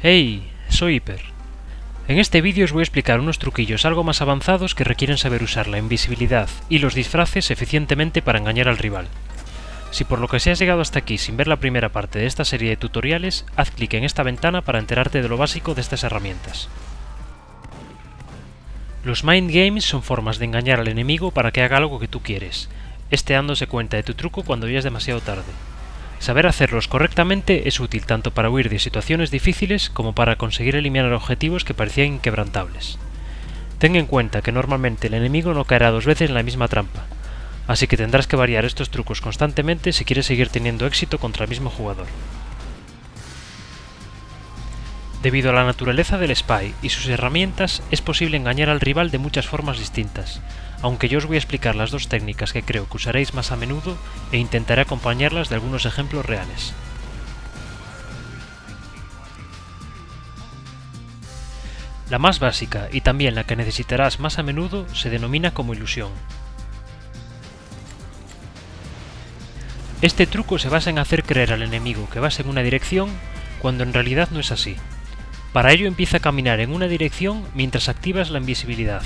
Hey, soy Hiper. En este vídeo os voy a explicar unos truquillos algo más avanzados que requieren saber usar la invisibilidad y los disfraces eficientemente para engañar al rival. Si por lo que sea has llegado hasta aquí sin ver la primera parte de esta serie de tutoriales, haz clic en esta ventana para enterarte de lo básico de estas herramientas. Los mind games son formas de engañar al enemigo para que haga algo que tú quieres, dándose cuenta de tu truco cuando ya es demasiado tarde. Saber hacerlos correctamente es útil tanto para huir de situaciones difíciles como para conseguir eliminar objetivos que parecían inquebrantables. Ten en cuenta que normalmente el enemigo no caerá dos veces en la misma trampa, así que tendrás que variar estos trucos constantemente si quieres seguir teniendo éxito contra el mismo jugador. Debido a la naturaleza del Spy y sus herramientas, es posible engañar al rival de muchas formas distintas, aunque yo os voy a explicar las dos técnicas que creo que usaréis más a menudo e intentaré acompañarlas de algunos ejemplos reales. La más básica y también la que necesitarás más a menudo se denomina como ilusión. Este truco se basa en hacer creer al enemigo que vas en una dirección cuando en realidad no es así. Para ello empieza a caminar en una dirección mientras activas la invisibilidad,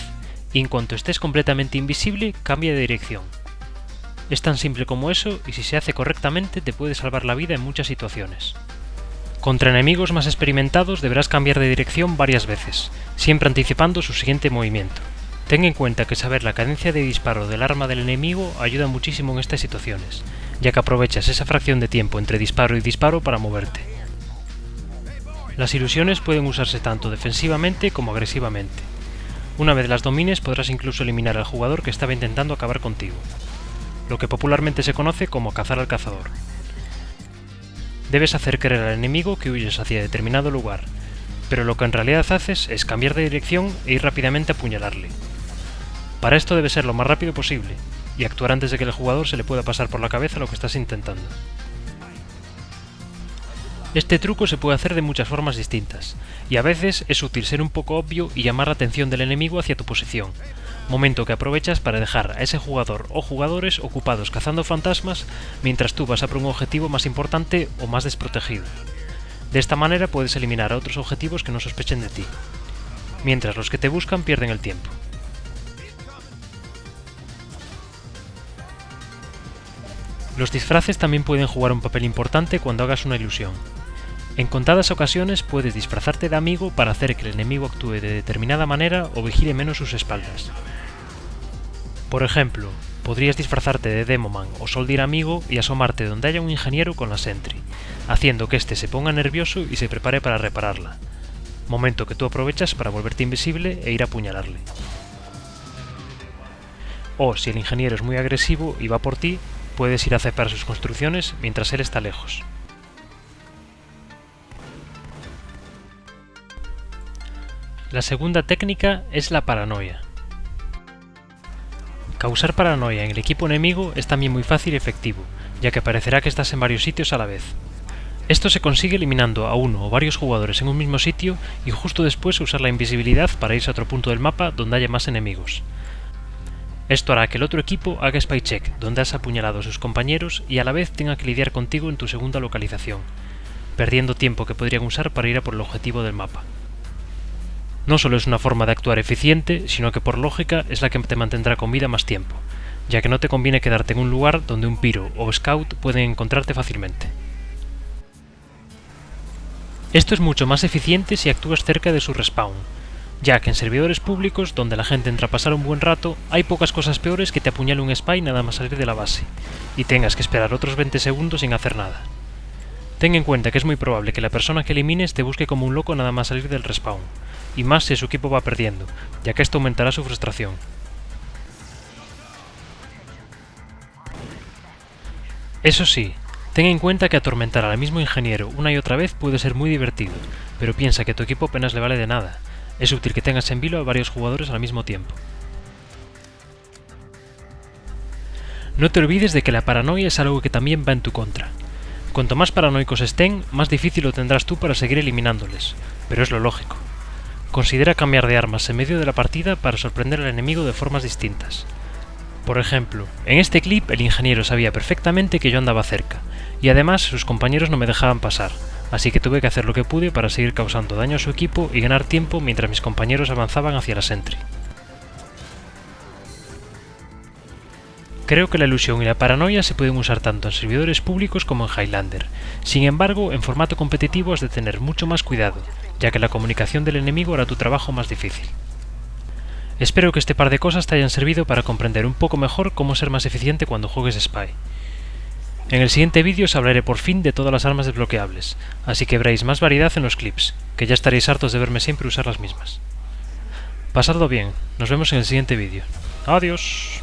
y en cuanto estés completamente invisible, cambia de dirección. Es tan simple como eso y si se hace correctamente te puede salvar la vida en muchas situaciones. Contra enemigos más experimentados deberás cambiar de dirección varias veces, siempre anticipando su siguiente movimiento. Ten en cuenta que saber la cadencia de disparo del arma del enemigo ayuda muchísimo en estas situaciones, ya que aprovechas esa fracción de tiempo entre disparo y disparo para moverte. Las ilusiones pueden usarse tanto defensivamente como agresivamente. Una vez las domines podrás incluso eliminar al jugador que estaba intentando acabar contigo, lo que popularmente se conoce como cazar al cazador. Debes hacer creer al enemigo que huyes hacia determinado lugar, pero lo que en realidad haces es cambiar de dirección e ir rápidamente a apuñalarle. Para esto debe ser lo más rápido posible, y actuar antes de que el jugador se le pueda pasar por la cabeza lo que estás intentando. Este truco se puede hacer de muchas formas distintas, y a veces es útil ser un poco obvio y llamar la atención del enemigo hacia tu posición, momento que aprovechas para dejar a ese jugador o jugadores ocupados cazando fantasmas mientras tú vas a por un objetivo más importante o más desprotegido. De esta manera puedes eliminar a otros objetivos que no sospechen de ti, mientras los que te buscan pierden el tiempo. Los disfraces también pueden jugar un papel importante cuando hagas una ilusión. En contadas ocasiones puedes disfrazarte de amigo para hacer que el enemigo actúe de determinada manera o vigile menos sus espaldas. Por ejemplo, podrías disfrazarte de Demoman o Soldier amigo y asomarte donde haya un ingeniero con la Sentry, haciendo que éste se ponga nervioso y se prepare para repararla, momento que tú aprovechas para volverte invisible e ir a apuñalarle. O, si el ingeniero es muy agresivo y va por ti, puedes ir a aceptar sus construcciones mientras él está lejos. La segunda técnica es la paranoia. Causar paranoia en el equipo enemigo es también muy fácil y efectivo, ya que parecerá que estás en varios sitios a la vez. Esto se consigue eliminando a uno o varios jugadores en un mismo sitio y justo después usar la invisibilidad para irse a otro punto del mapa donde haya más enemigos. Esto hará que el otro equipo haga spy check donde has apuñalado a sus compañeros y a la vez tenga que lidiar contigo en tu segunda localización, perdiendo tiempo que podrían usar para ir a por el objetivo del mapa. No solo es una forma de actuar eficiente, sino que por lógica es la que te mantendrá con vida más tiempo, ya que no te conviene quedarte en un lugar donde un piro o scout pueden encontrarte fácilmente. Esto es mucho más eficiente si actúas cerca de su respawn, ya que en servidores públicos donde la gente entra a pasar un buen rato hay pocas cosas peores que te apuñale un spy nada más salir de la base, y tengas que esperar otros 20 segundos sin hacer nada. Ten en cuenta que es muy probable que la persona que elimines te busque como un loco nada más salir del respawn, y más si su equipo va perdiendo, ya que esto aumentará su frustración. Eso sí, ten en cuenta que atormentar al mismo ingeniero una y otra vez puede ser muy divertido, pero piensa que tu equipo apenas le vale de nada. Es útil que tengas en vilo a varios jugadores al mismo tiempo. No te olvides de que la paranoia es algo que también va en tu contra. Cuanto más paranoicos estén, más difícil lo tendrás tú para seguir eliminándoles, pero es lo lógico. Considera cambiar de armas en medio de la partida para sorprender al enemigo de formas distintas. Por ejemplo, en este clip el ingeniero sabía perfectamente que yo andaba cerca, y además sus compañeros no me dejaban pasar, así que tuve que hacer lo que pude para seguir causando daño a su equipo y ganar tiempo mientras mis compañeros avanzaban hacia la sentry. Creo que la ilusión y la paranoia se pueden usar tanto en servidores públicos como en Highlander. Sin embargo, en formato competitivo has de tener mucho más cuidado, ya que la comunicación del enemigo hará tu trabajo más difícil. Espero que este par de cosas te hayan servido para comprender un poco mejor cómo ser más eficiente cuando juegues Spy. En el siguiente vídeo os hablaré por fin de todas las armas desbloqueables, así que veréis más variedad en los clips, que ya estaréis hartos de verme siempre usar las mismas. Pasadlo bien, nos vemos en el siguiente vídeo. ¡Adiós!